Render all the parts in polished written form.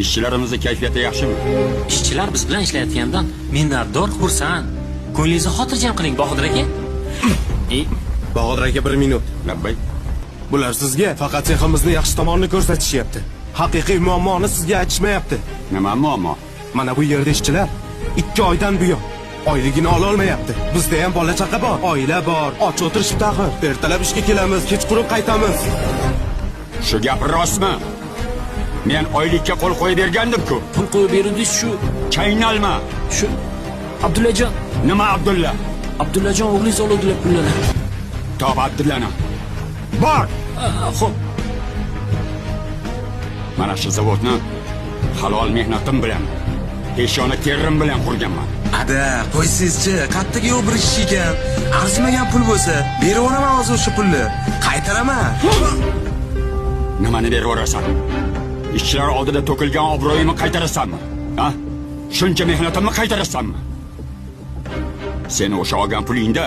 ishchilarimizning kayfiyati yaxshimi? Ishchilar biz bilan ishlayotgandan minnatdor, xursand. Ko'nglingizni xotirjam qiling, Bahodir aka. Bahodir aka 1 minut. Labbay. Bular sizga faqat seximizni yaxshi tomonini ko'rsatishyapti. Haqiqiy muammoni sizga aytishmayapti. Nima muammo? Mana bu yerda ishchilar 2 oydan buyon oyligini ola olmayapti. Bizda ham bola chaqa bor, oila bor, och o'tirishibdi axir. Ertalab ishga kelamiz, kechqurun qaytamiz. Shu gap rostmi? Men oylikka qo'l qo'yib bergandim-ku. Pul qo'yib berdingiz shu. Chaynalma. Shu Abdullajon. Nima Abdulla? Abdullajon o'g'lingiz oladilar pullarni. Top Abdullani. Bor. Xo'p. Mana shu zavodni halol mehnatim bilan, peshona terim bilan qurganman. Ada, qo'ysizchi, qattiq yo'q bir ish ekan. Arzimagan pul bo'lsa, berib o'raman hozir o'sha pulni. Qaytaraman. Nimani berib o'rasan? Ishchilar oldida to'kilgan obro'yimni qaytarasanmi? Ha? Shuncha mehnatimni qaytarasanmi? Sen o'sha olgan pulingda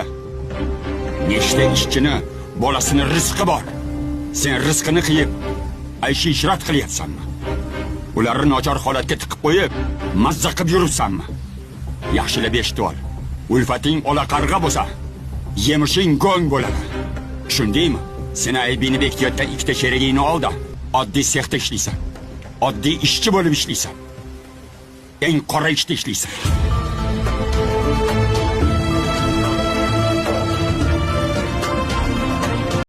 nechta ishchini, bolasini rizqi bor. Sen rizqini qiyib, ayshi ishrat qilyapsanmi? Ularni nochor holatga tiqib qo'yib, mazza qilib yuribsanmi? Yaxshilab eshitib ol. Ulfating ola qarg'a bo'lsa, yemishing go'ng bo'ladi. Tushundingmi? Sen aybini bekitayotgan ikkita sherigingni oldi. Oddiy sexda ishlaysan. Oddiy ishchi bo'lib ishlaysan. Eng qora ishda ishlaysan.